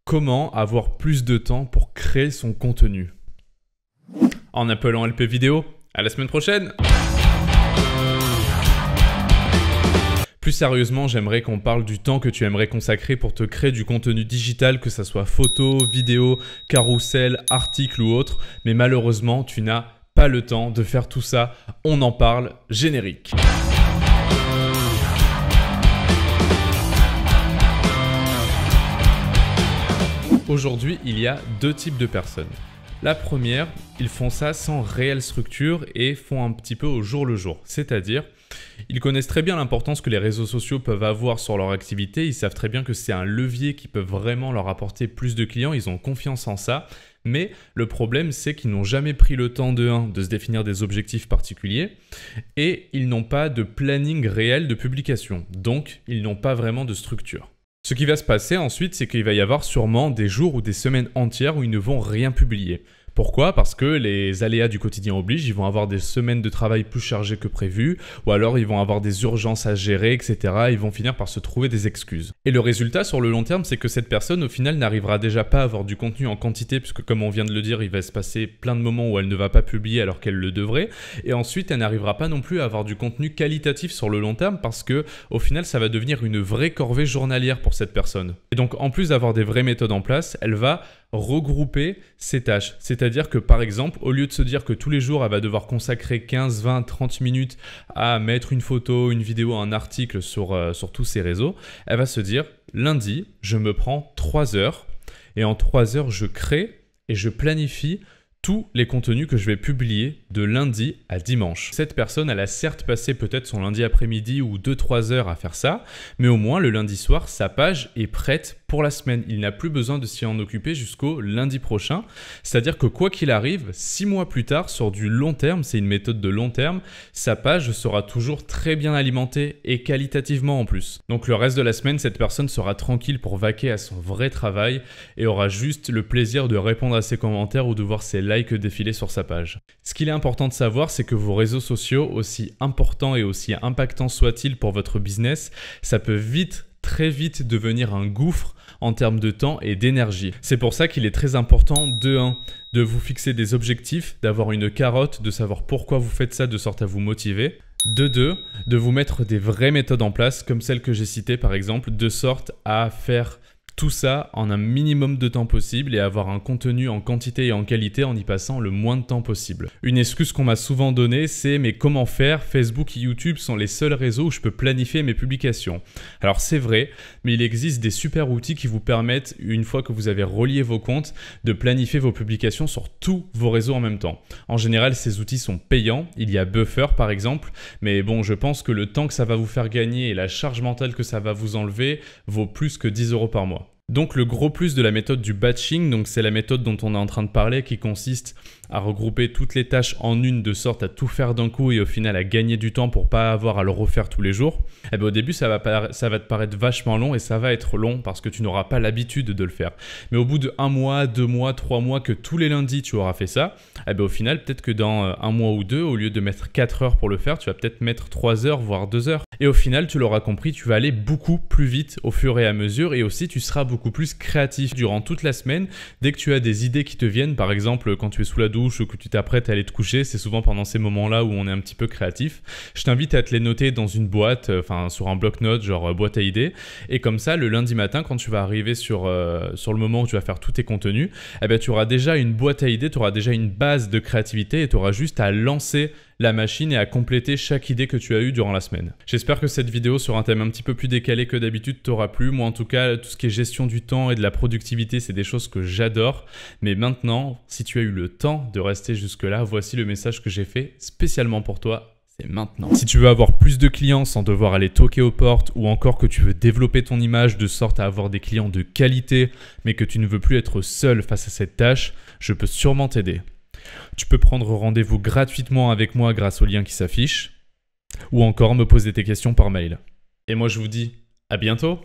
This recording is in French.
Comment avoir plus de temps pour créer son contenu? En appelant LP Vidéo. À la semaine prochaine! Plus sérieusement, j'aimerais qu'on parle du temps que tu aimerais consacrer pour te créer du contenu digital, que ça soit photo, vidéo, carrousel, article ou autre. Mais malheureusement, tu n'as pas le temps de faire tout ça. On en parle, générique. Aujourd'hui, il y a deux types de personnes. La première, ils font ça sans réelle structure et font un petit peu au jour le jour. C'est-à-dire, ils connaissent très bien l'importance que les réseaux sociaux peuvent avoir sur leur activité. Ils savent très bien que c'est un levier qui peut vraiment leur apporter plus de clients. Ils ont confiance en ça. Mais le problème, c'est qu'ils n'ont jamais pris le temps de se définir des objectifs particuliers et ils n'ont pas de planning réel de publication. Donc, ils n'ont pas vraiment de structure. Ce qui va se passer ensuite, c'est qu'il va y avoir sûrement des jours ou des semaines entières où ils ne vont rien publier. Pourquoi? Parce que les aléas du quotidien obligent, ils vont avoir des semaines de travail plus chargées que prévu, ou alors ils vont avoir des urgences à gérer, etc. Ils vont finir par se trouver des excuses. Et le résultat sur le long terme, c'est que cette personne au final n'arrivera déjà pas à avoir du contenu en quantité, puisque comme on vient de le dire, il va se passer plein de moments où elle ne va pas publier alors qu'elle le devrait. Et ensuite, elle n'arrivera pas non plus à avoir du contenu qualitatif sur le long terme, parce que au final, ça va devenir une vraie corvée journalière pour cette personne. Et donc, en plus d'avoir des vraies méthodes en place, elle va regrouper ses tâches. C'est-à-dire que par exemple, au lieu de se dire que tous les jours, elle va devoir consacrer 15, 20, 30 minutes à mettre une photo, une vidéo, un article sur tous ses réseaux, elle va se dire, lundi, je me prends 3 heures et en 3 heures, je crée et je planifie tous les contenus que je vais publier de lundi à dimanche. Cette personne, elle a certes passé peut-être son lundi après-midi ou 2-3 heures à faire ça, mais au moins le lundi soir, sa page est prête pour la semaine. Il n'a plus besoin de s'y en occuper jusqu'au lundi prochain. C'est-à-dire que quoi qu'il arrive, 6 mois plus tard, sur du long terme, c'est une méthode de long terme, sa page sera toujours très bien alimentée et qualitativement en plus. Donc le reste de la semaine, cette personne sera tranquille pour vaquer à son vrai travail et aura juste le plaisir de répondre à ses commentaires ou de voir ses likes défiler sur sa page. Ce qu'il est important de savoir, c'est que vos réseaux sociaux, aussi importants et aussi impactants soient-ils pour votre business, ça peut vite, très vite devenir un gouffre en termes de temps et d'énergie. C'est pour ça qu'il est très important de vous fixer des objectifs, d'avoir une carotte, de savoir pourquoi vous faites ça de sorte à vous motiver. De vous mettre des vraies méthodes en place comme celles que j'ai citées par exemple, de sorte à faire tout ça en un minimum de temps possible et avoir un contenu en quantité et en qualité en y passant le moins de temps possible. Une excuse qu'on m'a souvent donnée, c'est « mais comment faire? Facebook et YouTube sont les seuls réseaux où je peux planifier mes publications. » Alors c'est vrai, mais il existe des super outils qui vous permettent, une fois que vous avez relié vos comptes, de planifier vos publications sur tous vos réseaux en même temps. En général, ces outils sont payants. Il y a Buffer par exemple, mais bon, je pense que le temps que ça va vous faire gagner et la charge mentale que ça va vous enlever vaut plus que 10 € par mois. Donc le gros plus de la méthode du batching, donc c'est la méthode dont on est en train de parler qui consiste à regrouper toutes les tâches en une de sorte à tout faire d'un coup et au final à gagner du temps pour pas avoir à le refaire tous les jours. Et bien au début ça va te paraître vachement long et ça va être long parce que tu n'auras pas l'habitude de le faire. Mais au bout de 1 mois, 2 mois, 3 mois que tous les lundis tu auras fait ça, et bien au final peut-être que dans 1 mois ou 2, au lieu de mettre 4 heures pour le faire, tu vas peut-être mettre 3 heures voire 2 heures. Et au final tu l'auras compris, tu vas aller beaucoup plus vite au fur et à mesure et aussi tu seras beaucoup plus créatif durant toute la semaine. Dès que tu as des idées qui te viennent, par exemple quand tu es sous la douche ou que tu t'apprêtes à aller te coucher, c'est souvent pendant ces moments-là où on est un petit peu créatif. Je t'invite à te les noter dans une boîte, sur un bloc-notes, genre boîte à idées. Et comme ça, le lundi matin, quand tu vas arriver sur le moment où tu vas faire tous tes contenus, eh bien, tu auras déjà une boîte à idées, tu auras déjà une base de créativité et tu auras juste à lancer la machine et à compléter chaque idée que tu as eue durant la semaine. J'espère que cette vidéo sur un thème un petit peu plus décalé que d'habitude t'aura plu. Moi en tout cas, tout ce qui est gestion du temps et de la productivité, c'est des choses que j'adore. Mais maintenant, si tu as eu le temps de rester jusque-là, voici le message que j'ai fait spécialement pour toi. C'est maintenant. Si tu veux avoir plus de clients sans devoir aller toquer aux portes ou encore que tu veux développer ton image de sorte à avoir des clients de qualité mais que tu ne veux plus être seul face à cette tâche, je peux sûrement t'aider. Tu peux prendre rendez-vous gratuitement avec moi grâce au lien qui s'affiche ou encore me poser tes questions par mail. Et moi je vous dis à bientôt.